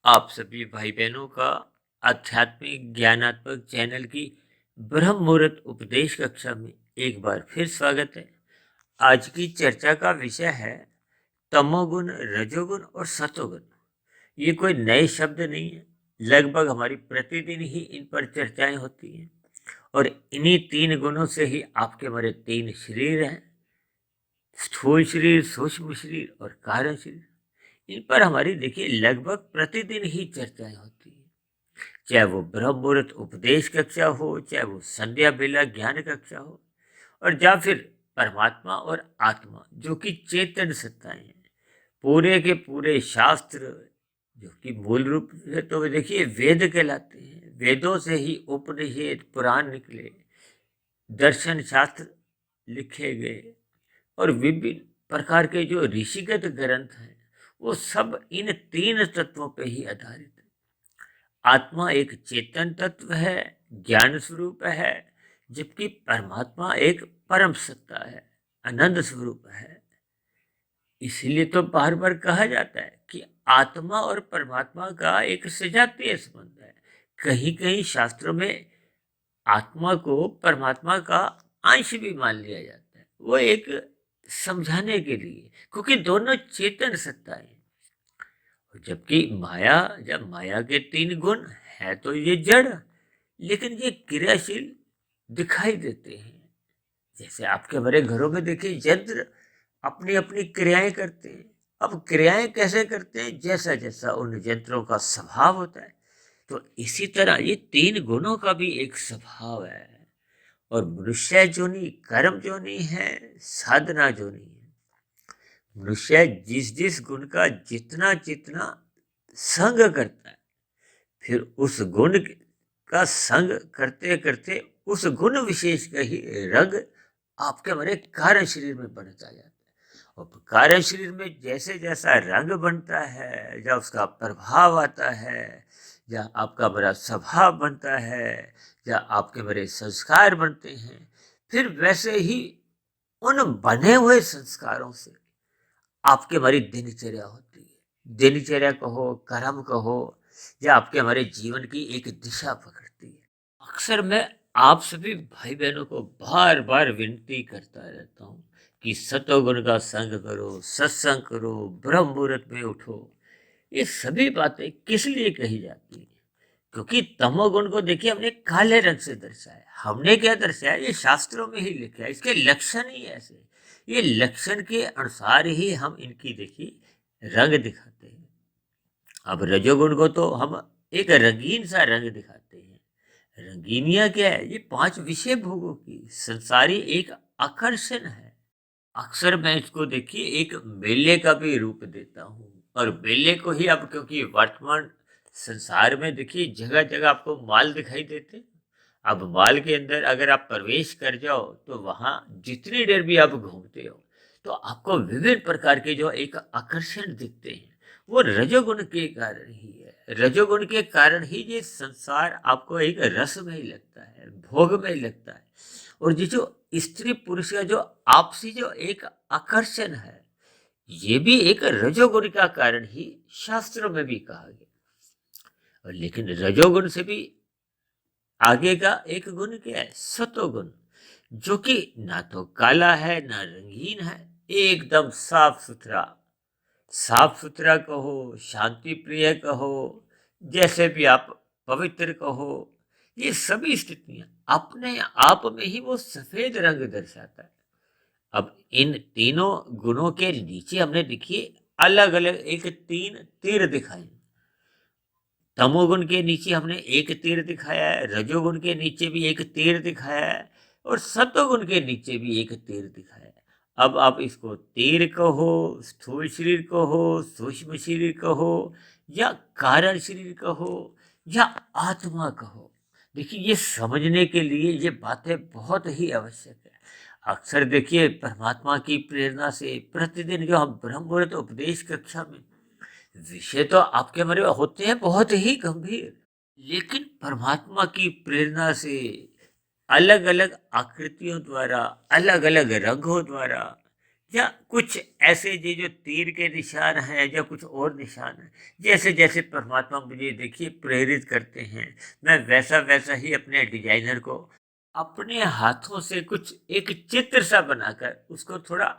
आप सभी भाई बहनों का आध्यात्मिक ज्ञानात्मक चैनल की ब्रह्म मुहूर्त उपदेश कक्षा में एक बार फिर स्वागत है। आज की चर्चा का विषय है तमोगुण, रजोगुण और सतोगुण। ये कोई नए शब्द नहीं है, लगभग हमारी प्रतिदिन ही इन पर चर्चाएं होती हैं। और इन्हीं तीन गुणों से ही आपके हमारे तीन शरीर हैं, स्थूल शरीर, सूक्ष्म शरीर और कारण शरीर। इन पर हमारी देखिए लगभग प्रतिदिन ही चर्चाएं होती हैं, चाहे वो ब्रह्म मुहूर्त उपदेश कक्षा हो, चाहे वो संध्या बेला ज्ञान कक्षा हो, और या फिर परमात्मा और आत्मा जो कि चेतन सत्ताएं हैं। पूरे के पूरे शास्त्र जो कि मूल रूप से तो देखिए वेद कहलाते हैं। वेदों से ही उपनिषद, पुराण निकले, दर्शन शास्त्र लिखे गए, और विभिन्न प्रकार के जो ऋषिगत ग्रंथ हैं वो सब इन तीन तत्वों पे ही आधारित है। आत्मा एक चेतन तत्व है, ज्ञान स्वरूप है, जबकि परमात्मा एक परम सत्ता है, आनंद स्वरूप है। इसलिए तो बार बार कहा जाता है कि आत्मा और परमात्मा का एक सजातीय संबंध है। कहीं कहीं शास्त्रों में आत्मा को परमात्मा का अंश भी मान लिया जाता है, वो एक समझाने के लिए, क्योंकि दोनों चेतन सत्ताएं हैं। जबकि माया, जब माया के तीन गुण है तो ये जड़, लेकिन ये क्रियाशील दिखाई देते हैं। जैसे आपके बड़े घरों में देखिए यंत्र अपनी अपनी क्रियाएं करते हैं। अब क्रियाएं कैसे करते हैं, जैसा जैसा उन यंत्रों का स्वभाव होता है, तो इसी तरह ये तीन गुणों का भी एक स्वभाव है। और मनुष्य जोनी कर्म जोनी है, साधना जोनी है। मनुष्य जिस जिस गुण का जितना जितना संग करता है, फिर उस गुण का संग करते करते उस गुण विशेष का ही रंग आपके हमारे कार्य शरीर में बनता जाता है। और कार्य शरीर में जैसे जैसा रंग बनता है, जब उसका प्रभाव आता है, या आपका बड़ा स्वभाव बनता है, या आपके बड़े संस्कार बनते हैं, फिर वैसे ही उन बने हुए संस्कारों से आपके हमारी दिनचर्या होती है। दिनचर्या कहो, कर्म कहो, या आपके हमारे जीवन की एक दिशा पकड़ती है। अक्सर मैं आप सभी भाई बहनों को बार बार विनती करता रहता हूँ कि सतोगुण का संग करो, सत्संग करो, ब्रह्म मुहूर्त में उठो। ये सभी बातें किस लिए कही जाती हैं? क्योंकि तमोगुण को देखिए हमने काले रंग से दर्शाया है। हमने क्या दर्शाया, ये शास्त्रों में ही लिखा है, इसके लक्षण ही ऐसे। ये लक्षण के अनुसार ही हम इनकी देखिए रंग दिखाते हैं। अब रजोगुण को तो हम एक रंगीन सा रंग दिखाते हैं। रंगीनिया क्या है, ये पांच विषय भोगों की संसारी एक आकर्षण है। अक्सर मैं इसको देखिए एक मेले का भी रूप देता हूँ। और मेले को ही अब, क्योंकि वर्तमान संसार में देखिए जगह जगह आपको मॉल दिखाई देते हैं। अब मॉल के अंदर अगर आप प्रवेश कर जाओ तो वहां जितनी देर भी आप घूमते हो तो आपको विभिन्न प्रकार के जो एक आकर्षण दिखते हैं, वो रजोगुण के कारण ही है। रजोगुण के कारण ही ये संसार आपको एक रसमय लगता है, भोगमय लगता है। और ये जो स्त्री पुरुष का जो आपसी जो एक आकर्षण है, ये भी एक रजोगुण का कारण ही शास्त्रों में भी कहा गया। और लेकिन रजोगुण से भी आगे का एक गुण क्या है, सतोगुण, जो कि ना तो काला है ना रंगीन है, एकदम साफ सुथरा। साफ सुथरा कहो, शांति प्रिय कहो, जैसे भी आप पवित्र कहो, ये सभी स्थितियां अपने आप में ही वो सफेद रंग दर्शाता है। अब इन तीनों गुणों के नीचे हमने देखिए अलग अलग एक तीन तीर दिखाए। तमोगुण के नीचे हमने एक तीर दिखाया है, रजोगुण के नीचे भी एक तीर दिखाया है, और सतोगुण के नीचे भी एक तीर दिखाया है। अब आप इसको तीर कहो, स्थूल शरीर कहो, सूक्ष्म शरीर कहो, या कारण शरीर कहो, या आत्मा कहो, देखिए ये समझने के लिए ये बातें बहुत ही आवश्यक है। अक्सर देखिए परमात्मा की प्रेरणा से प्रतिदिन जो हम ब्रह्म मुहूर्त उपदेश कक्षा में विषय तो आपके हमारे होते हैं बहुत ही गंभीर, लेकिन परमात्मा की प्रेरणा से अलग अलग आकृतियों द्वारा, अलग अलग रंगों द्वारा या कुछ ऐसे ये जो तीर के निशान हैं या कुछ और निशान हैं, जैसे जैसे परमात्मा मुझे देखिए प्रेरित करते हैं, मैं वैसा वैसा ही अपने डिजाइनर को अपने हाथों से कुछ एक चित्र सा बनाकर उसको थोड़ा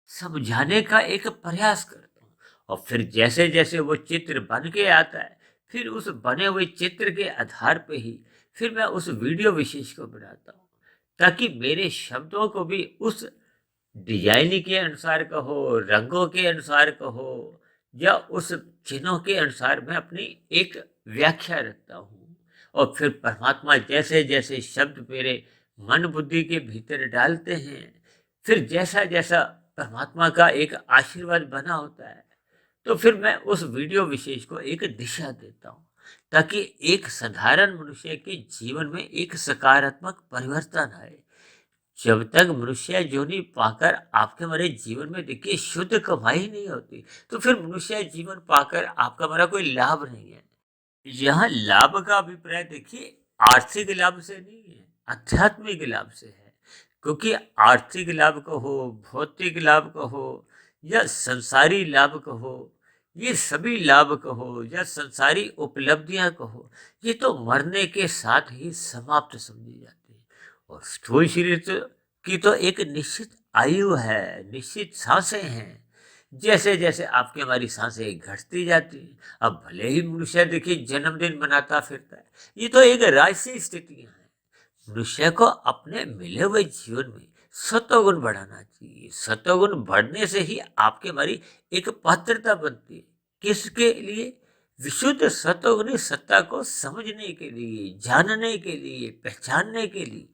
समझाने का एक प्रयास करता हूँ। और फिर जैसे जैसे वो चित्र बन के आता है, फिर उस बने हुए चित्र के आधार पे ही फिर मैं उस वीडियो विशेष को बनाता हूँ, ताकि मेरे शब्दों को भी उस डिजाइन के अनुसार कहो, रंगों के अनुसार कहो, या उस चिन्हों के अनुसार मैं अपनी एक व्याख्या रखता हूँ। और फिर परमात्मा जैसे जैसे शब्द मेरे मन बुद्धि के भीतर डालते हैं, फिर जैसा जैसा परमात्मा का एक आशीर्वाद बना होता है, तो फिर मैं उस वीडियो विशेष को एक दिशा देता हूँ, ताकि एक साधारण मनुष्य के जीवन में एक सकारात्मक परिवर्तन आए। जब तक मनुष्य योनि पाकर आपके हमारे जीवन में देखिए शुद्ध कमाई नहीं होती, तो फिर मनुष्य जीवन पाकर आपका हमारा कोई लाभ नहीं है। यहाँ लाभ का अभिप्राय देखिए आर्थिक लाभ से नहीं है, आध्यात्मिक लाभ से है। क्योंकि आर्थिक लाभ कहो, भौतिक लाभ कहो, या संसारी लाभ कहो, ये सभी लाभ कहो या संसारी उपलब्धियां कहो, ये तो मरने के साथ ही समाप्त समझी जाती है। और स्थूल शरीर की तो एक निश्चित आयु है, निश्चित सांसें हैं। जैसे जैसे आपकी हमारी सांसें घटती जाती हैं, अब भले ही मनुष्य देखिए जन्मदिन मनाता फिरता है, ये तो एक राजसी स्थितियां हैं। मनुष्य को अपने मिले हुए जीवन में सतोगुण बढ़ाना चाहिए। सतोगुण बढ़ने से ही आपके हमारी एक पात्रता बनती है। किसके लिए? विशुद्ध सतोगुणी सत्ता को समझने के लिए, जानने के लिए, पहचानने के लिए।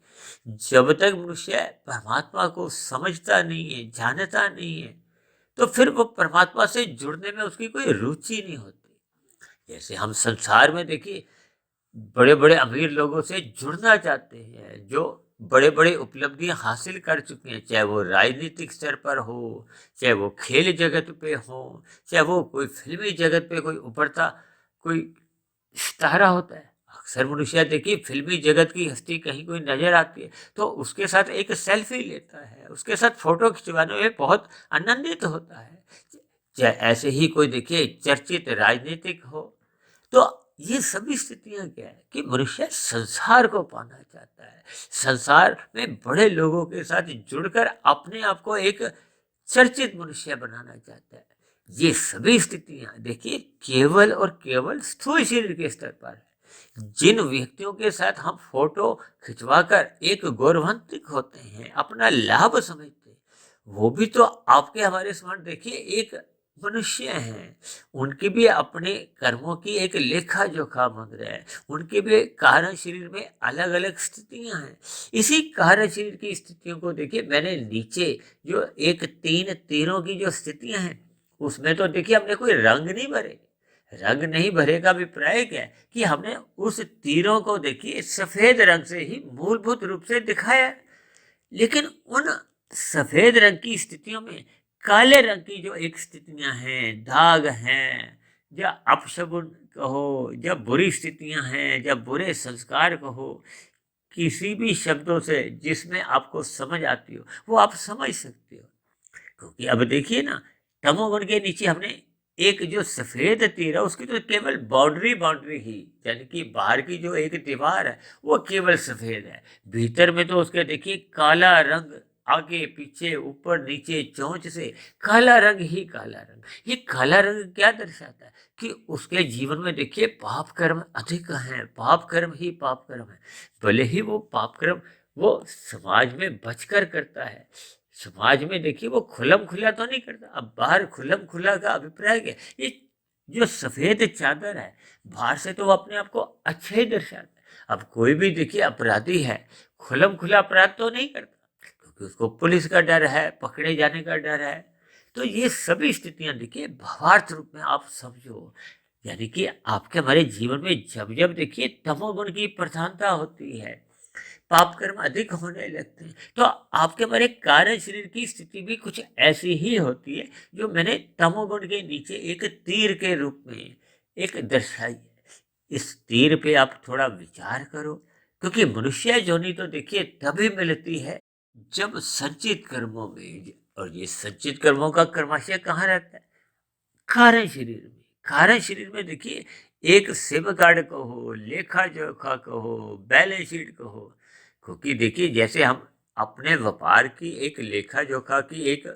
जब तक मनुष्य परमात्मा को समझता नहीं है, जानता नहीं है, तो फिर वो परमात्मा से जुड़ने में उसकी कोई रुचि नहीं होती। जैसे हम संसार में देखिए बड़े बड़े अमीर लोगों से जुड़ना चाहते हैं, जो बड़े बड़े उपलब्धियां हासिल कर चुके हैं, चाहे वो राजनीतिक स्तर पर हो, चाहे वो खेल जगत पे हो, चाहे वो कोई फिल्मी जगत पे कोई उभरता कोई सितारा होता है। अक्सर मनुष्य देखिए फिल्मी जगत की हस्ती कहीं कोई नजर आती है, तो उसके साथ एक सेल्फी लेता है, उसके साथ फोटो खिंचवाने में बहुत आनंदित होता है। चाहे ऐसे ही कोई देखिए चर्चित राजनीतिक हो, तो ये सभी स्थितियां क्या है कि मनुष्य संसार को पाना चाहता है, संसार में बड़े लोगों के साथ जुड़कर अपने आप को एक चर्चित मनुष्य बनाना चाहता है। ये सभी स्थितियां देखिए केवल और केवल स्थूल शरीर के स्तर पर है। जिन व्यक्तियों के साथ हम फोटो खिंचवाकर एक गौरवान्वित होते हैं, अपना लाभ समझते हैं, वो भी तो आपके हमारे समान देखिए एक मनुष्य हैं। उनकी भी अपने कर्मों की एक लेखा जोखा मांग रहा है। उनके भी कारण शरीर में अलग अलग स्थितियां हैं। इसी कारण शरीर की स्थितियों को देखिए मैंने नीचे जो एक तीन तीरों की जो स्थितियां हैं, उसमें तो देखिए हमने कोई रंग नहीं भरे। रंग नहीं भरे का अभिप्राय क्या है कि हमने उस तीरों को देखिए सफेद रंग से ही मूलभूत रूप से दिखाया है। लेकिन उन सफेद रंग की स्थितियों में काले रंग की जो एक स्थितियां हैं, दाग हैं, या अपशगुन कहो, या बुरी स्थितियां हैं, या बुरे संस्कार कहो, किसी भी शब्दों से जिसमें आपको समझ आती हो वो आप समझ सकते हो। क्योंकि अब देखिए ना, तमोगुण के नीचे हमने एक जो सफेद तीर है उसकी तो केवल बाउंड्री बाउंड्री ही, यानी कि बाहर की जो एक दीवार है वो केवल सफेद है, भीतर में तो उसके देखिए काला रंग, आगे पीछे ऊपर नीचे चोंच से काला रंग ही काला रंग। ये काला रंग क्या दर्शाता है कि उसके जीवन में देखिए पाप कर्म अधिक हैं, पाप कर्म ही पाप कर्म है। भले ही वो पाप कर्म वो समाज में बचकर करता है, समाज में देखिए वो खुलम खुला तो नहीं करता। अब बाहर खुलम खुला का अभिप्राय क्या? ये जो सफेद चादर है बाहर से तो वो अपने आप को अच्छा ही दर्शाता है। अब कोई भी देखिए अपराधी है, खुलम खुला अपराध तो नहीं करता, क्योंकि उसको पुलिस का डर है, पकड़े जाने का डर है। तो ये सभी स्थितियां देखिए भावार्थ रूप में आप समझो, यानी कि आपके हमारे जीवन में जब जब देखिए तमोगुण की प्रधानता होती है, पाप कर्म अधिक होने लगते हैं, तो आपके हमारे कार्य शरीर की स्थिति भी कुछ ऐसी ही होती है जो मैंने तमोगुण के नीचे एक तीर के रूप में एक दर्शाई है। इस तीर पे आप थोड़ा विचार करो, क्योंकि मनुष्य योनि तो देखिए तभी मिलती है जब संचित कर्मों में, और ये संचित कर्मों का कर्माशय कहाँ रहता है? कारण शरीर में। कारण शरीर में देखिए, एक सिम कार्ड कहो, लेखा जोखा कहो, बैलेंस शीट कहो, क्योंकि देखिए जैसे हम अपने व्यापार की एक लेखा जोखा की एक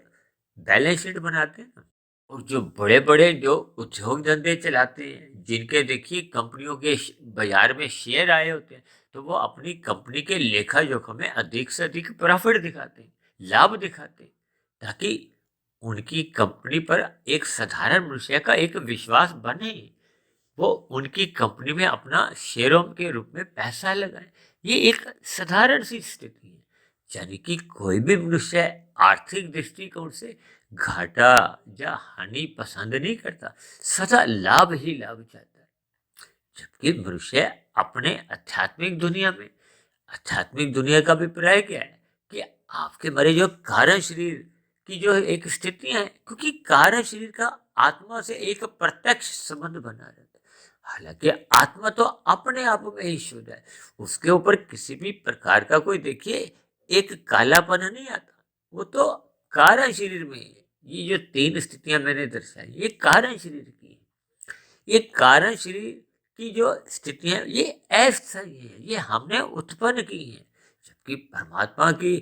बैलेंस शीट बनाते हैं ना, और जो बड़े बड़े जो उद्योग धंधे चलाते हैं, जिनके देखिए कंपनियों के बाजार में शेयर आए होते हैं, तो वो अपनी कंपनी के लेखा जोखा में अधिक से अधिक प्रॉफिट दिखाते हैं, लाभ दिखाते हैं, ताकि उनकी कंपनी पर एक साधारण मनुष्य का एक विश्वास बने, वो उनकी कंपनी में अपना शेयरों के रूप में पैसा लगाए। ये एक साधारण सी स्थिति है, यानी कि कोई भी मनुष्य आर्थिक दृष्टिकोण से घाटा या हानि पसंद नहीं करता, सदा लाभ ही लाभ चाहता है। जबकि मनुष्य अपने आध्यात्मिक दुनिया का अभिप्राय क्या है कि आपके मरे जो कारण शरीर की जो एक स्थितियां हैं, क्योंकि कारण शरीर का आत्मा से एक प्रत्यक्ष संबंध बना रहता है। हालांकि आत्मा तो अपने आप में ही शुद्ध है, उसके ऊपर किसी भी प्रकार का कोई देखिए एक कालापन नहीं आता, वो तो कारण शरीर में है। ये जो तीन स्थितियां मैंने दर्शाई, ये कारण शरीर की है। ये कारण शरीर की जो स्थितियां ये अस्थायी है, ये हमने उत्पन्न की है। जबकि परमात्मा की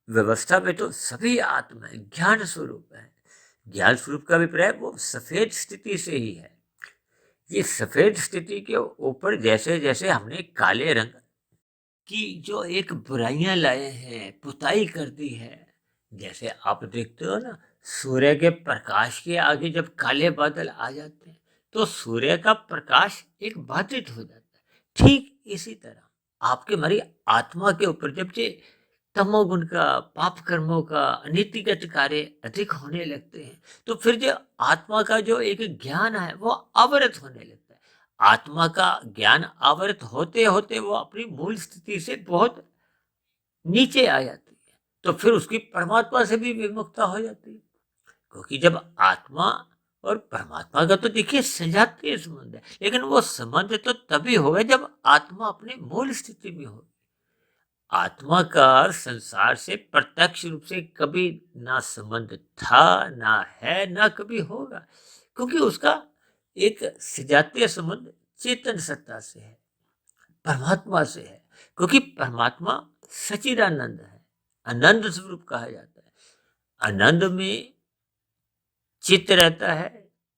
व्यवस्था में तो सभी आत्माएं ज्ञान स्वरूप है। ज्ञान स्वरूप का अभिप्राय वो सफेद स्थिति से ही है। ये सफेद स्थिति के ऊपर जैसे जैसे हमने काले रंग की जो एक बुराइयां लाए हैं, पुताई कर दी है, जैसे आप देखते हो ना, सूर्य के प्रकाश के आगे जब काले बादल आ जाते हैं, तो सूर्य का प्रकाश एक बाधित हो जाता है। ठीक इसी तरह आपके हमारी आत्मा के ऊपर जब ये तमोगुण का, पाप कर्मों का, अनीतिगत कार्य अधिक होने लगते हैं, तो फिर जो आत्मा का जो एक ज्ञान है वो अवरत होने लगता है। आत्मा का ज्ञान अवरत होते होते वो अपनी मूल स्थिति से बहुत नीचे आ जाती है, तो फिर उसकी परमात्मा से भी विमुखता हो जाती है। क्योंकि जब आत्मा और परमात्मा का तो देखिए सजातीय संबंध है, लेकिन वो संबंध तो तभी होगा जब आत्मा अपने मूल स्थिति में हो। आत्मा का संसार से प्रत्यक्ष रूप से कभी ना संबंध था, ना है, ना कभी होगा, क्योंकि उसका एक सजातीय संबंध चेतन सत्ता से है, परमात्मा से है। क्योंकि परमात्मा सच्चिदानंद है, आनंद स्वरूप कहा जाता है। आनंद में चित्त रहता है,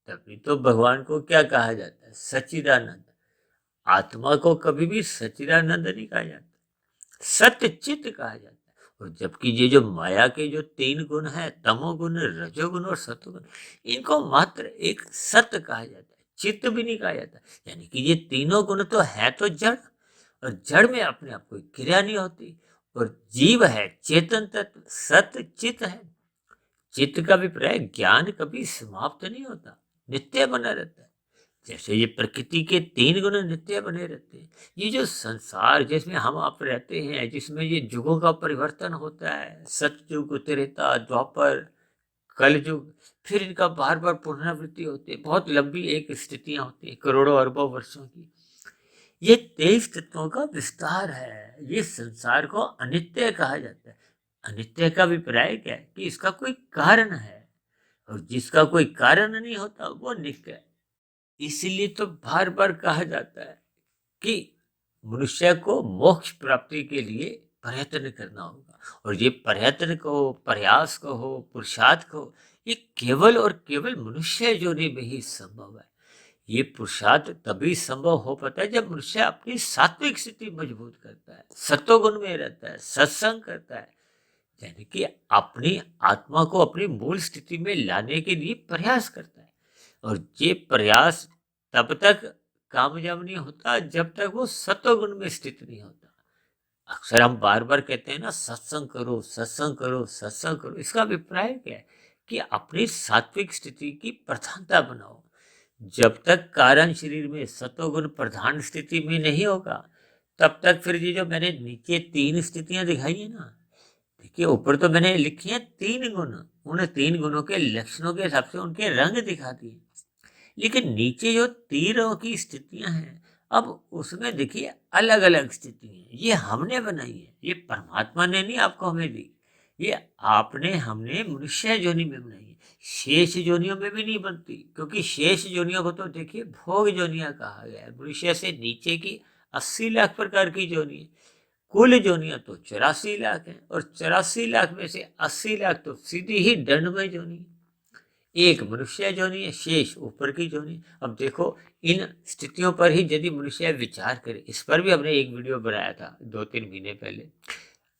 तभी तो भगवान को क्या कहा जाता है? सच्चिदानंद। आत्मा को कभी भी सच्चिदानंद नहीं कहा जाता, सत्य चित्त कहा जाता है। और जबकि ये जो माया के जो तीन गुण हैं, तमोगुण, रजोगुण और सतोगुण, इनको मात्र एक सत्य कहा जाता है, चित्त भी नहीं कहा जाता। यानी कि ये तीनों गुण तो है तो जड़, और जड़ में अपने आप कोई क्रिया नहीं होती, और जीव है चेतन तत्व, सत्य चित्त है। चित्त का अभिप्राय ज्ञान कभी समाप्त नहीं होता, नित्य बना रहता है। जैसे ये प्रकृति के तीन गुण नित्य बने रहते हैं, ये जो संसार जिसमें हम आप रहते हैं, जिसमें ये युगों का परिवर्तन होता है, सतयुग, त्रेता, द्वापर, कलयुग, फिर इनका बार बार पुनरावृत्ति होती है, बहुत लंबी एक स्थितियां होती है, करोड़ों अरबों वर्षों की। ये 23 तत्वों का विस्तार है। ये संसार को अनित्य कहा जाता है। अनित्य का अभिप्राय क्या है कि इसका कोई कारण है, और जिसका कोई कारण नहीं होता वो नित्य है। इसीलिए तो बार बार कहा जाता है कि मनुष्य को मोक्ष प्राप्ति के लिए प्रयत्न करना होगा, और ये प्रयत्न कहो, प्रयास कहो, पुरुषार्थ कहो, ये केवल और केवल मनुष्य योनि में ही संभव है। ये पुरुषार्थ तभी संभव हो पाता है जब मनुष्य अपनी सात्विक स्थिति मजबूत करता है, सत्वगुण में रहता है, सत्संग करता है, यानी कि अपनी आत्मा को अपनी मूल स्थिति में लाने के लिए प्रयास करता है। और ये प्रयास तब तक कामयाब नहीं होता जब तक वो सत्वगुण में स्थित नहीं होता। अक्सर हम बार बार कहते हैं ना, सत्संग करो, सत्संग करो, सत्संग करो। इसका अभिप्राय क्या है कि अपनी सात्विक स्थिति की प्रधानता बनाओ। जब तक कारण शरीर में सत्वगुण प्रधान स्थिति में नहीं होगा, तब तक फिर ये जो मैंने नीचे तीन स्थितियां दिखाई है ना, देखिए ऊपर तो मैंने लिखी है तीन गुण, उन तीन गुणों के लक्षणों के हिसाब से उनके रंग दिखा दिए, लेकिन नीचे जो तीनों की स्थितियां हैं, अब उसमें देखिए अलग अलग स्थिति है। ये हमने बनाई है, ये परमात्मा ने नहीं आपको हमें दी, ये आपने हमने मनुष्य योनि में बनाई है, शेष योनियों में भी नहीं बनती, क्योंकि शेष योनियों को तो देखिए भोग योनियां कहा गया है। मनुष्य से नीचे की 80 लाख प्रकार की योनि है। कुल योनियां तो 84 लाख हैं, और 84 लाख में से 80 लाख तो सीधी ही दंडमय योनि है। एक मनुष्य योनि है, शेष ऊपर की योनि। अब देखो, इन स्थितियों पर ही यदि मनुष्य विचार करे, इस पर भी हमने एक वीडियो बनाया था 2-3 महीने पहले।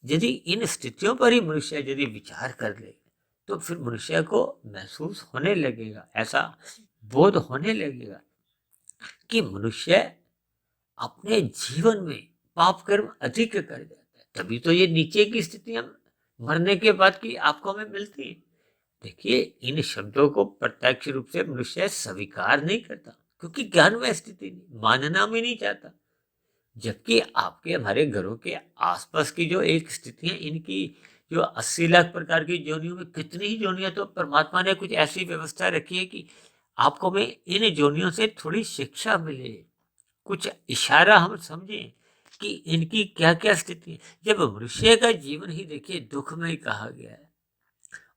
यदि इन स्थितियों पर ही मनुष्य यदि विचार कर ले, तो फिर मनुष्य को महसूस होने लगेगा, ऐसा बोध होने लगेगा कि मनुष्य अपने जीवन में पाप कर्म अधिक कर जाता है। तभी तो ये नीचे की स्थितियां मरने के बाद की आपको हमें मिलती है। देखिए, इन शब्दों को प्रत्यक्ष रूप से मनुष्य स्वीकार नहीं करता, क्योंकि ज्ञान में स्थिति नहीं, मानना भी नहीं चाहता। जबकि आपके हमारे घरों के आसपास की जो एक स्थिति है, इनकी जो 80 लाख प्रकार की जोनियों में कितनी ही जोनियां तो परमात्मा ने कुछ ऐसी व्यवस्था रखी है कि आपको में इन जोनियों से थोड़ी शिक्षा मिले, कुछ इशारा हम समझें कि इनकी क्या क्या स्थिति है। जब मनुष्य का जीवन ही देखिए दुख में ही कहा गया है,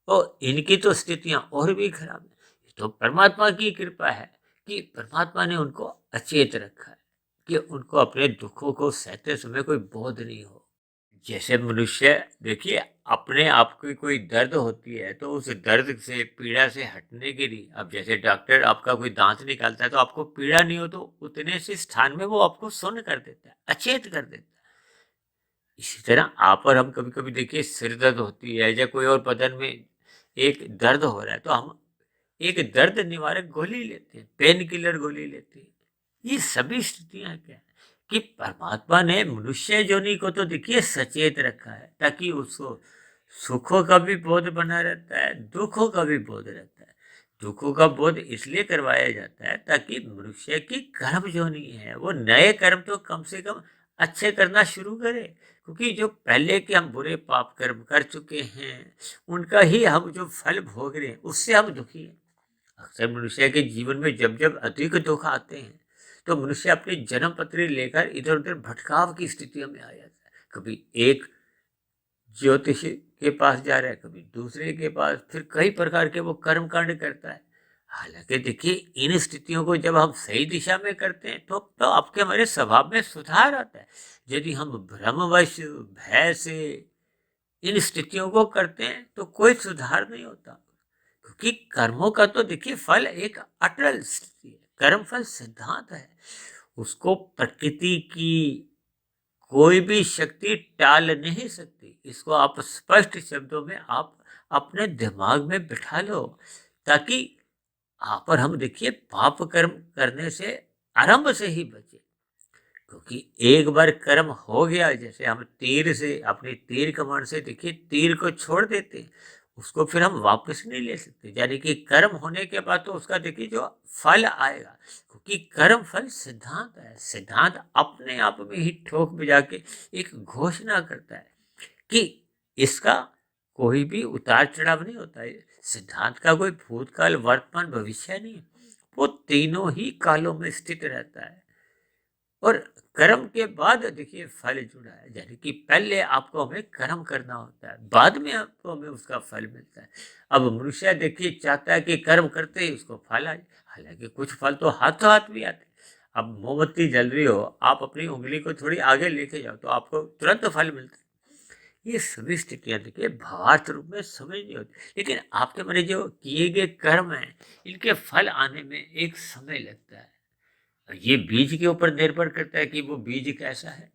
और इनकी तो स्थितियां और भी खराब है। ये तो परमात्मा की कृपा है कि परमात्मा ने उनको अचेत रखा है, कि उनको अपने दुखों को सहते समय कोई बोध नहीं हो। जैसे मनुष्य देखिए, अपने आप की कोई दर्द होती है तो उस दर्द से, पीड़ा से हटने के लिए, अब जैसे डॉक्टर आपका कोई दांत निकालता है तो आपको पीड़ा नहीं हो, तो उतने से स्थान में वो आपको सुन्न कर देता है, अचेत कर देता है। इसी तरह आप और हम कभी कभी देखिए सिर दर्द होती है या कोई और बदन में एक दर्द हो रहा है, तो हम एक दर्द निवारक गोली लेते हैं, पेन किलर गोली लेते हैं। ये सभी स्थितियां क्या है कि परमात्मा ने मनुष्य योनि को तो देखिए सचेत रखा है, ताकि उसको सुखों का भी बोध बना रहता है, दुखों का भी बोध रहता है। दुखों का बोध इसलिए करवाया जाता है ताकि मनुष्य की कर्म योनि है, वो नए कर्म तो कम से कम अच्छे करना शुरू करे, क्योंकि जो पहले के हम बुरे पाप कर्म कर चुके हैं, उनका ही हम जो फल भोग रहे हैं, उससे हम दुखी हैं। अक्सर मनुष्य के जीवन में जब जब अधिक दुख आते हैं, तो मनुष्य अपनी जन्म पत्री लेकर इधर उधर भटकाव की स्थितियों में आ जाता है। कभी एक ज्योतिष के पास जा रहा है, कभी दूसरे के पास, फिर कई प्रकार के वो कर्म कांड करता है। हालांकि देखिए, इन स्थितियों को जब हम सही दिशा में करते हैं तो आपके हमारे स्वभाव में सुधार आता है। यदि हम भ्रमवश, भय से इन स्थितियों को करते हैं तो कोई सुधार नहीं होता, क्योंकि कर्मों का तो देखिए फल एक अटल स्थिति है, कर्म फल सिद्धांत है। उसको प्रकृति की कोई भी शक्ति टाल नहीं सकती। इसको आप स्पष्ट शब्दों में आप अपने दिमाग में बिठा लो, ताकि आप और हम देखिए पाप कर्म करने से आरंभ से ही बचे। क्योंकि एक बार कर्म हो गया, जैसे हम तीर से, अपने तीर कमान से देखिए तीर को छोड़ देते हैं, उसको फिर हम वापस नहीं ले सकते। यानी कि कर्म होने के बाद तो उसका देखिए जो फल आएगा, क्योंकि कर्म फल सिद्धांत है। सिद्धांत अपने आप में ही ठोक बजा के एक घोषणा करता है कि इसका कोई भी उतार चढ़ाव नहीं होता है। सिद्धांत का कोई भूतकाल, वर्तमान, भविष्य नहीं, वो तीनों ही कालों में स्थित रहता है। और कर्म के बाद देखिए फल जुड़ा है, यानी कि पहले आपको हमें कर्म करना होता है, बाद में आपको हमें उसका फल मिलता है। अब मनुष्य देखिए चाहता है कि कर्म करते ही उसको फल आ जाए, हालांकि कुछ फल तो हाथों हाथ भी आते हैं। अब मोमबत्ती जल रही हो, आप अपनी उंगली को थोड़ी आगे लेके जाओ तो आपको तुरंत फल मिलता है। ये सभी स्थितियां देखिए भावार्थ रूप में समझ नहीं होती, लेकिन आपके मेरे जो किए गए कर्म हैं, इनके फल आने में एक समय लगता है। ये बीज के ऊपर निर्भर करता है कि वो बीज कैसा है।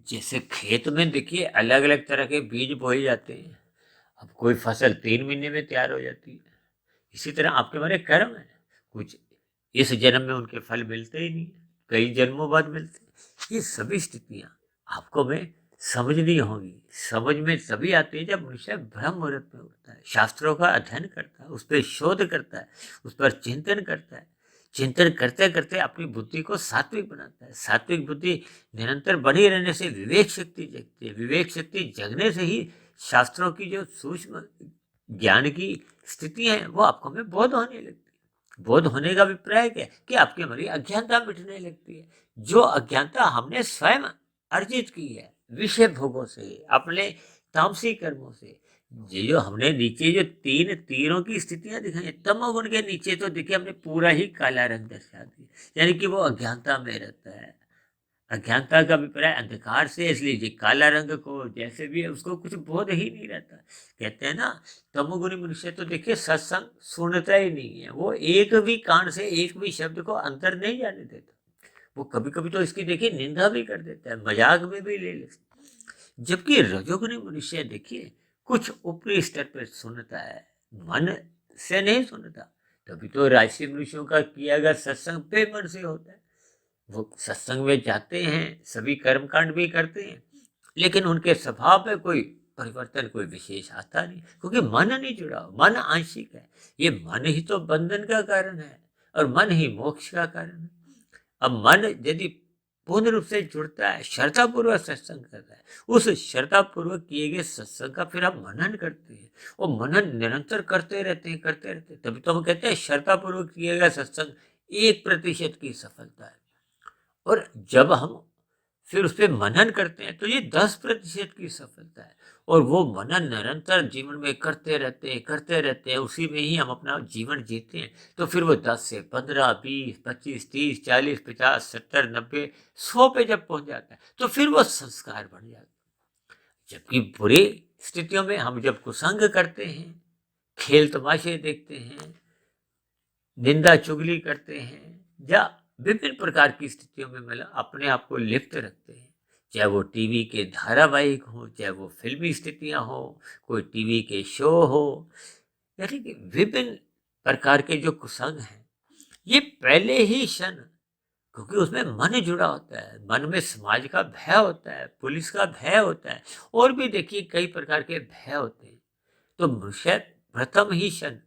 जैसे खेत में देखिए अलग अलग तरह के बीज बोए जाते हैं। अब कोई फसल 3 महीने में तैयार हो जाती है। इसी तरह आपके हमारे कर्म है, कुछ इस जन्म में उनके फल मिलते ही नहीं, कई जन्मों बाद मिलते हैं। ये सभी स्थितियां आपको में समझनी होंगी। समझ में तभी आती है जब मनुष्य ब्रह्म मुहूर्त में उठता है, शास्त्रों का अध्ययन करता है, उस पर शोध करता है, उस पर चिंतन करता है। चिंतन करते करते अपनी बुद्धि को सात्विक बनाता है। सात्विक बुद्धि निरंतर बनी रहने से विवेक शक्ति जगती है। विवेक शक्ति जगने से ही शास्त्रों की जो सूक्ष्म ज्ञान की स्थिति है वो आपको में बोध होने लगती है। बोध होने का अभिप्राय क्या है कि आपकी हमारी अज्ञानता मिटने लगती है। जो अज्ञानता हमने स्वयं अर्जित की है, विषय भोगों से, अपने तामसी कर्मों से, ये जो हमने नीचे जो तीन तीरों की स्थितियां दिखाई हैं, तमोगुण के नीचे तो देखिए हमने पूरा ही काला रंग दर्शा दिया, यानी कि वो अज्ञानता में रहता है। अज्ञानता का अभिप्राय अंधकार से, इसलिए ये काला रंग को जैसे भी है उसको कुछ बोध ही नहीं रहता। कहते हैं ना, तमोगुणी मनुष्य तो देखिए सत्संग सुनता ही नहीं है, वो एक भी कान से एक भी शब्द को अंतर नहीं जाने देता। वो कभी कभी तो इसकी देखिए निंदा भी कर देता है, मजाक में भी ले लेता है। जबकि रजोगुणी मनुष्य देखिए कुछ ऊपरी स्तर पर सुनता है, मन से नहीं सुनता। तभी तो राशि मनुष्यों का किया गया सत्संग बेमन से होता है। वो सत्संग में जाते हैं, सभी कर्मकांड भी करते हैं, लेकिन उनके स्वभाव में कोई परिवर्तन, कोई विशेष आता नहीं, क्योंकि मन नहीं जुड़ा, मन आंशिक है। ये मन ही तो बंधन का कारण है और मन ही मोक्ष का कारण है। अब मन यदि पूर्ण रूप से जुड़ता है, श्रद्धा पूर्वक सत्संग करता है, उस श्रद्धा पूर्वक किए गए सत्संग का फिर हम मनन करते हैं, और मनन निरंतर करते रहते हैं, करते रहते हैं। तभी तो हम कहते हैं श्रद्धा पूर्वक किए गए सत्संग 1% की सफलता है। और जब हम फिर उस पर मनन करते हैं तो ये 10% की सफलता है। और वो मनन निरंतर जीवन में करते रहते हैं, करते रहते हैं, उसी में ही हम अपना जीवन जीते हैं। तो फिर वो 10 से 15, 20, 25, 30, 40, 50, 70, 90, 100 पे जब पहुंच जाता है तो फिर वो संस्कार बन जाता है। जबकि बुरी स्थितियों में हम जब कुसंग करते हैं, खेल तमाशे देखते हैं, निंदा चुगली करते हैं, या विभिन्न प्रकार की स्थितियों में मतलब अपने आप को लिप्त रखते हैं, चाहे वो टीवी के धारावाहिक हो, चाहे वो फिल्मी स्थितियां हो, कोई टीवी के शो हो, यानी कि विभिन्न प्रकार के जो कुसंग हैं, ये पहले ही क्षण, क्योंकि उसमें मन जुड़ा होता है, मन में समाज का भय होता है, पुलिस का भय होता है, और भी देखिए कई प्रकार के भय होते हैं। तो मनुष्य प्रथम ही क्षण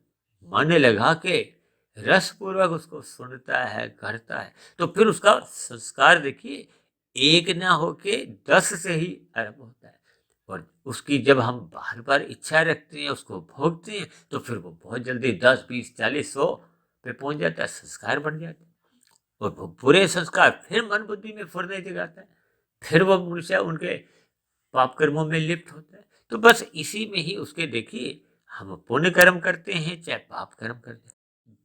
मन लगा के रसपूर्वक उसको सुनता है, करता है, तो फिर उसका संस्कार देखिए एक ना होके 10 से ही आरंभ होता है। और उसकी जब हम बार बार इच्छा रखते हैं, उसको भोगते हैं, तो फिर वो बहुत जल्दी 10, 20, 40, 100 पे पहुंच जाता है, संस्कार बन जाता है। और वो बुरे संस्कार फिर मन बुद्धि में फुरने जगाता है, फिर वो मनुष्य उनके पाप कर्मों में लिप्त होता है। तो बस इसी में ही उसके देखिए हम पुण्य कर्म करते हैं चाहे पाप कर्म करते हैं,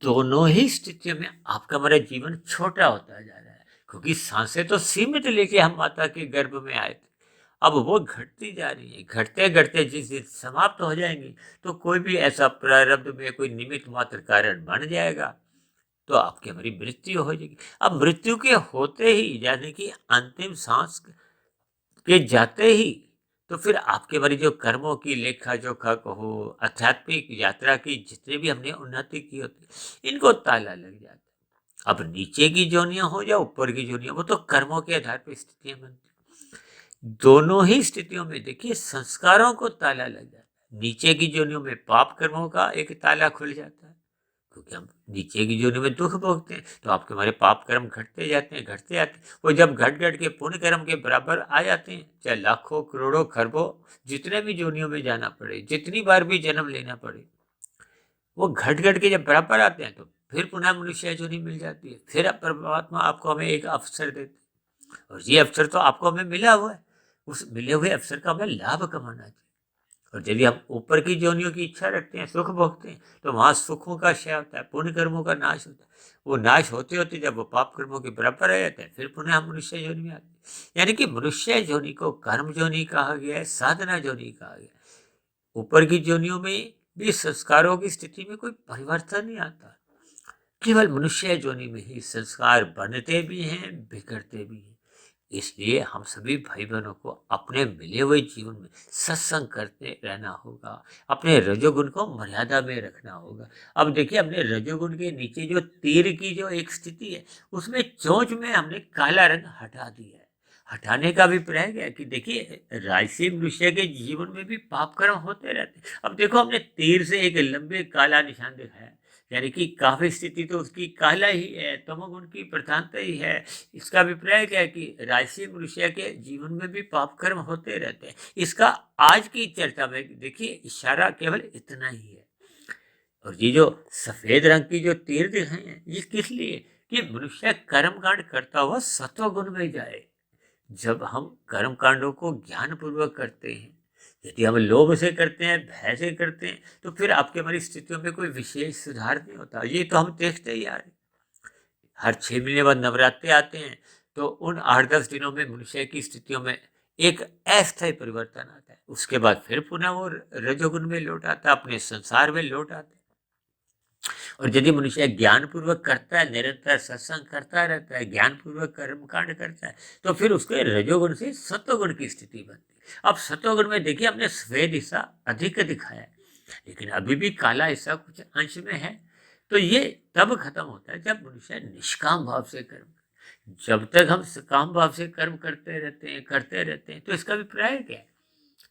दोनों ही स्थितियों में आपका हमारा जीवन छोटा होता जा रहा है, क्योंकि सांसें तो सीमित लेके हम माता के गर्भ में आए थे, अब वो घटती जा रही है, घटते घटते जिस दिन समाप्त हो जाएंगी तो कोई भी ऐसा प्रारब्ध में कोई निमित्त मात्र कारण बन जाएगा, तो आपकी हमारी मृत्यु हो जाएगी। अब मृत्यु के होते ही, यानी कि अंतिम सांस के जाते ही, तो फिर आपके बारी जो कर्मों की लेखा जोखा कहो, आध्यात्मिक यात्रा की जितने भी हमने उन्नति की होती, इनको ताला लग जाता है। अब नीचे की जोनियां हो या ऊपर की जोनियां, वो तो कर्मों के आधार पर स्थितियां बनती। दोनों ही स्थितियों में देखिए संस्कारों को ताला लग जाता है। नीचे की जोनियों में पाप कर्मों का एक ताला खुल जाता है, क्योंकि हम नीचे की जोनी में दुख भोगते हैं, तो आपके हमारे पाप कर्म घटते जाते हैं, घटते जाते हैं। वो जब घट घट के पुण्य कर्म के बराबर आ जाते हैं, चाहे लाखों करोड़ों खरबों जितने भी जोनियों में जाना पड़े, जितनी बार भी जन्म लेना पड़े, वो घट घट के जब बराबर आते हैं तो फिर पुनः मनुष्य जोनी मिल जाती है। फिर अब परमात्मा आपको हमें एक अवसर देते हैं, और ये अवसर तो आपको हमें मिला हुआ है, उस मिले हुए अवसर का हमें लाभ कमाना चाहिए। और यदि हम ऊपर की जोनियों की इच्छा रखते हैं, सुख भोगते हैं, तो वहां सुखों का क्षय होता है, पुण्य कर्मों का नाश होता है। वो नाश होते होते जब वो पाप कर्मों के बराबर आ जाते हैं, फिर पुनः हम मनुष्य जोनि में आते हैं। यानी कि मनुष्य जोनि को कर्म जोनि कहा गया है, साधना जोनि कहा गया है। ऊपर की जोनियों में भी संस्कारों की स्थिति में कोई परिवर्तन नहीं आता, केवल मनुष्य जोनि में ही संस्कार बनते भी हैं, बिगड़ते भी हैं। इसलिए हम सभी भाई बहनों को अपने मिले हुए जीवन में सत्संग करते रहना होगा, अपने रजोगुण को मर्यादा में रखना होगा। अब देखिए अपने रजोगुण के नीचे जो तीर की जो एक स्थिति है, उसमें चोंच में हमने काला रंग हटा दिया है। हटाने का अभिप्राय क्या है कि देखिए राजसी मनुष्य के जीवन में भी पाप कर्म होते रहते हैं। अब देखो हमने तीर से एक लंबे काला निशान दिखाया, यानी कि काफी स्थिति तो उसकी काला ही है, तमोगुण की प्रधानता ही है। इसका अभिप्राय क्या है कि राजसी मनुष्य के जीवन में भी पाप कर्म होते रहते हैं। इसका आज की चर्चा में देखिए इशारा केवल इतना ही है। और ये जो सफेद रंग की जो तीर दिखाई है, ये किस लिए, कि मनुष्य कर्म कांड करता हुआ सत्व गुण में जाए। जब हम कर्म कांडों को ज्ञान पूर्वक करते हैं, यदि हम लोभ से करते हैं, भय से करते हैं, तो फिर आपकी हमारी स्थितियों में कोई विशेष सुधार नहीं होता। ये तो हम देखते ही आ रहे हैं। हर 6 महीने बाद नवरात्रे आते हैं, तो उन 8-10 दिनों में मनुष्य की स्थितियों में एक अस्थायी परिवर्तन आता है। उसके बाद फिर पुनः वो रजोगुण में लौट आता है, अपने संसार में लौट आता है। और यदि मनुष्य ज्ञान पूर्वक करता है, निरंतर सत्संग करता रहता है, ज्ञान पूर्वक कर्म कांड करता है, तो फिर उसके रजोगुण से सत्वगुण की स्थिति बनती है। अब सत्वगुण में देखिए हमने सफेद हिस्सा अधिक दिखाया है, लेकिन अभी भी काला हिस्सा कुछ अंश में है। तो ये तब खत्म होता है जब मनुष्य निष्काम भाव से कर्म करे। जब तक हम काम भाव से कर्म करते रहते हैं, तो इसका अभिप्राय क्या है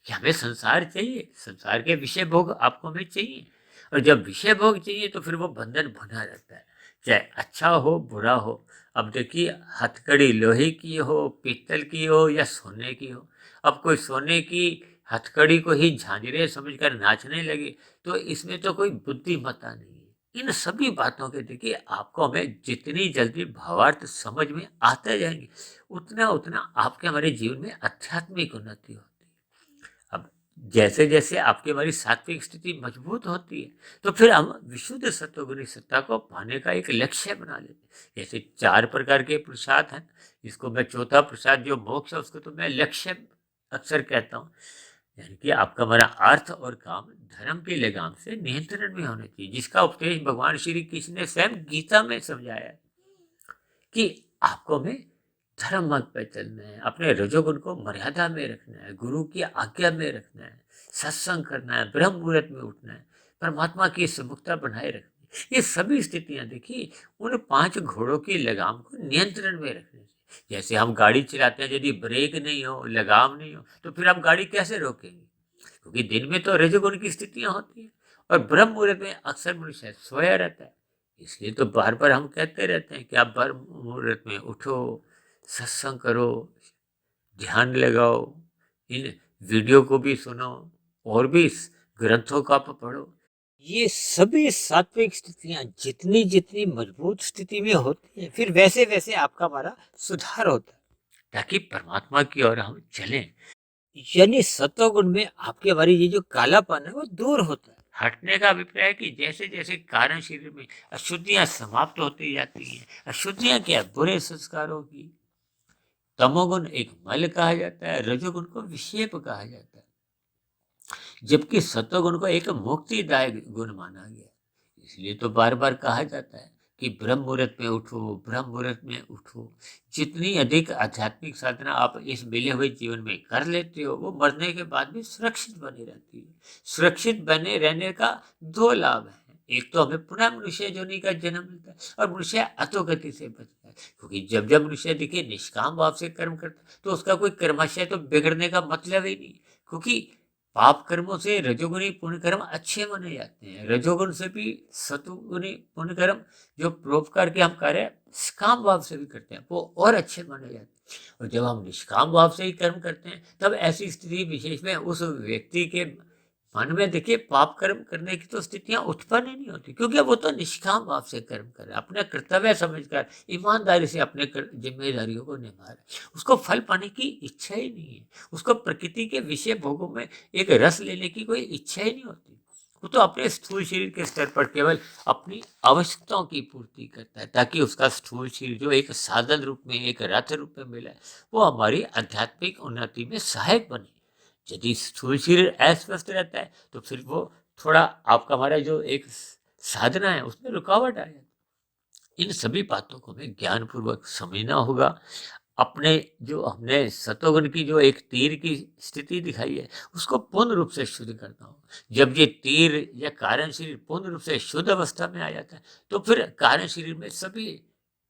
कि हमें संसार चाहिए, संसार के विषय भोग आपको हमें चाहिए। और जब विषय भोग चाहिए तो फिर वो बंधन बना रहता है, चाहे अच्छा हो बुरा हो। अब देखिए, हथकड़ी लोहे की हो, पीतल की हो या सोने की हो, अब कोई सोने की हथकड़ी को ही झांझरे समझकर नाचने लगे, तो इसमें तो कोई बुद्धिमत्ता नहीं है। इन सभी बातों के देखिए आपको हमें जितनी जल्दी भावार्थ समझ में आते जाएंगे, उतना उतना आपके हमारे जीवन में आध्यात्मिक उन्नति होती है। अब जैसे जैसे आपकी हमारी सात्विक स्थिति मजबूत होती है, तो फिर हम विशुद्ध सत्वगुणी सत्ता को पाने का एक लक्ष्य बना लेते हैं। जैसे 4 प्रकार के प्रसाद हैं, इसको मैं चौथा प्रसाद जो मोक्ष है उसको तो मैं लक्ष्य अक्सर कहता हूँ। यानी कि आपका हमारा अर्थ और काम धर्म की लगाम से नियंत्रण में होने चाहिए, जिसका उपदेश भगवान श्री कृष्ण ने स्वयं गीता में समझाया है कि आपको हमें धर्म मार्ग पर चलना है, अपने रजोगुण को मर्यादा में रखना है, गुरु की आज्ञा में रखना है, सत्संग करना है, ब्रह्म मुहूर्त में उठना है, परमात्मा की सम्मुखता बनाए रखनी है। ये सभी स्थितियां देखिए उन 5 घोड़ों की लगाम को नियंत्रण में रखने से। जैसे हम गाड़ी चलाते हैं, यदि ब्रेक नहीं हो, लगाम नहीं हो, तो फिर हम गाड़ी कैसे रोकेंगे? क्योंकि दिन में तो रजोगुण की स्थितियां होती हैं और ब्रह्म मुहूर्त में अक्सर मनुष्य सोया रहता है। इसलिए तो बार बार हम कहते रहते हैं कि आप ब्रह्म मुहूर्त में उठो, सत्संग करो, ध्यान लगाओ, इन वीडियो को भी सुनो और भी इस ग्रंथों को आप पढ़ो। ये सभी सात्विक स्थितियां जितनी जितनी मजबूत स्थिति में होती है, फिर वैसे वैसे आपका हमारा सुधार होता है, ताकि परमात्मा की ओर हम चलें। यानी सत्वगुण में आपके हमारी ये जो कालापन है वो दूर होता है। हटने का अभिप्राय है कि जैसे जैसे कारण शरीर में अशुद्धियां समाप्त होती जाती हैं, अशुद्धियां क्या, बुरे संस्कारों की। तमोगुण एक मल कहा जाता है, रजोगुण को विक्षेप कहा जाता है, जबकि सत्वगुण को एक मुक्तिदायक गुण माना गया। इसलिए तो बार बार कहा जाता है कि ब्रह्म मुहूर्त में उठो, ब्रह्म मुहूर्त में उठो। जितनी अधिक आध्यात्मिक साधना आप इस मिले हुए जीवन में कर लेते हो, वो मरने के बाद भी सुरक्षित बनी रहती है। सुरक्षित बने रहने का 2 लाभ है। एक तो हमें पुनः मनुष्य योनि का जन्म मिलता है और मनुष्य अधोगति से बचता है। क्योंकि जब जब मनुष्य देखिए निष्काम भाव से कर्म करता है, तो उसका कोई कर्माशय तो बिगड़ने का मतलब ही नहीं। क्योंकि पाप कर्मों से रजोगुणी पुण्य कर्म अच्छे माने जाते हैं, रजोगुण से भी सतुगुणी पुण्य कर्म जो परोपकार के हम कार्य निष्काम भाव से भी करते हैं, वो और अच्छे माने जाते हैं। और जब हम निष्काम भाव से ही कर्म करते हैं, तब ऐसी स्थिति विशेष में उस व्यक्ति के मन में देखिए पाप कर्म करने की तो स्थितियां उत्पन्न ही नहीं होती, क्योंकि वो तो निष्काम भाव से कर्म कर रहा है, अपने कर्तव्य समझकर ईमानदारी से अपने जिम्मेदारियों को निभा रहा है। उसको फल पाने की इच्छा ही नहीं है, उसको प्रकृति के विषय भोगों में एक रस लेने की कोई इच्छा ही नहीं होती। वो तो अपने स्थूल शरीर के स्तर पर केवल अपनी आवश्यकताओं की पूर्ति करता है, ताकि उसका स्थूल शरीर जो एक साधन रूप में, एक रथ रूप में मिला है, वो हमारी आध्यात्मिक उन्नति में सहायक बने। यदि स्थूल शरीर अस्वस्थ रहता है, तो फिर वो थोड़ा आपका हमारा जो एक साधना है उसमें रुकावट आ जाती है। इन सभी बातों को हमें ज्ञान पूर्वक समझना होगा। अपने जो हमने सतोगुण की जो एक तीर की स्थिति दिखाई है, उसको पूर्ण रूप से शुद्ध करना होगा। जब ये तीर या कारण शरीर पूर्ण रूप से शुद्ध अवस्था में आ जाता है, तो फिर कारण शरीर में सभी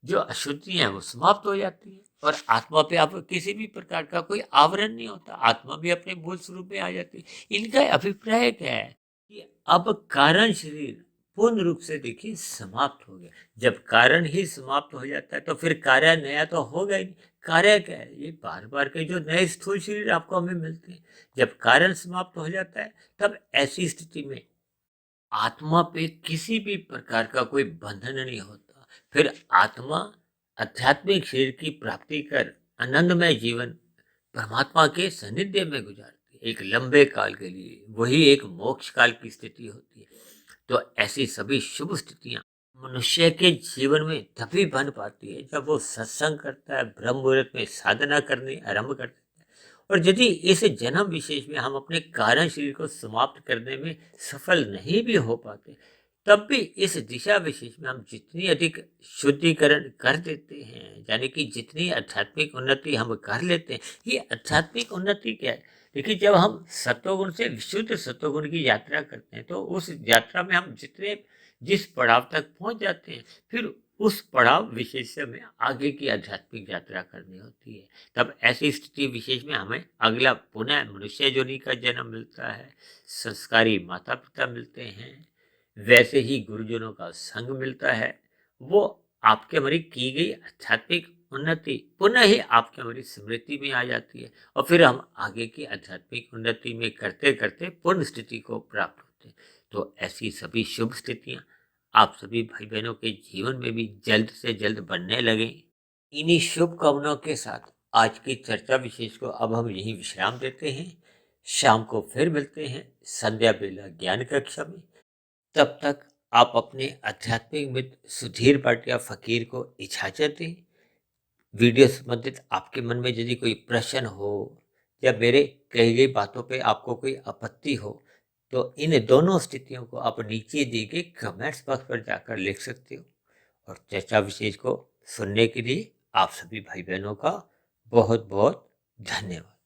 जो अशुद्धियां हैं वो समाप्त हो जाती है और आत्मा पे आप किसी भी प्रकार का कोई आवरण नहीं होता, आत्मा भी अपने मूल स्वरूप में आ जाती है। इनका अभिप्राय क्या है कि अब कारण शरीर पूर्ण रूप से देखिए समाप्त हो गया। जब कारण ही समाप्त हो जाता है, तो फिर कार्य नया तो होगा ही नहीं। कार्य क्या है, ये बार बार के जो नए स्थूल शरीर आपको हमें मिलते हैं। जब कारण समाप्त हो जाता है, तब ऐसी स्थिति में आत्मा पे किसी भी प्रकार का कोई बंधन नहीं होता। फिर आत्मा आध्यात्मिक शरीर की प्राप्ति कर आनंदमय जीवन परमात्मा के सानिध्य में गुजारती है। एक लंबे काल के लिए, वही एक मोक्ष काल की स्थिति होती है। तो ऐसी सभी शुभ स्थितियां मनुष्य के जीवन में तभी बन पाती है जब वो सत्संग करता है, ब्रह्म मुहूर्त में साधना करनी आरंभ करता है। और यदि इस जन्म विशेष में हम अपने कारण शरीर को समाप्त करने में सफल नहीं भी हो पाते, तब भी इस दिशा विशेष में हम जितनी अधिक शुद्धिकरण कर देते हैं, यानी कि जितनी आध्यात्मिक उन्नति हम कर लेते हैं, ये आध्यात्मिक उन्नति क्या है? देखिए, जब हम सत्वगुण से विशुद्ध सत्वगुण की यात्रा करते हैं, तो उस यात्रा में हम जिस पड़ाव तक पहुंच जाते हैं, फिर उस पड़ाव विशेष में आगे की आध्यात्मिक यात्रा करनी होती है। तब ऐसी स्थिति विशेष में हमें अगला पुनः मनुष्य योनि का जन्म मिलता है, संस्कारी माता पिता मिलते हैं, वैसे ही गुरुजनों का संग मिलता है। वो आपके हमारी की गई आध्यात्मिक उन्नति पुनः ही आपके हमारी स्मृति में आ जाती है, और फिर हम आगे की आध्यात्मिक उन्नति में करते करते पूर्ण स्थिति को प्राप्त होते हैं। तो ऐसी सभी शुभ स्थितियां आप सभी भाई बहनों के जीवन में भी जल्द से जल्द बनने लगे। इन्हीं शुभ कामनाओं के साथ आज की चर्चा विशेष को अब हम यही विश्राम देते हैं। शाम को फिर मिलते हैं संध्या बेला ज्ञान कक्षा में। तब तक आप अपने आध्यात्मिक मित्र सुधीर भाटिया फकीर को इजाजत दें। वीडियो संबंधित आपके मन में यदि कोई प्रश्न हो या मेरे कही गई बातों पे आपको कोई आपत्ति हो, तो इन दोनों स्थितियों को आप नीचे दिए गए कमेंट्स बॉक्स पर जाकर लिख सकते हो। और चर्चा विशेष को सुनने के लिए आप सभी भाई बहनों का बहुत बहुत धन्यवाद।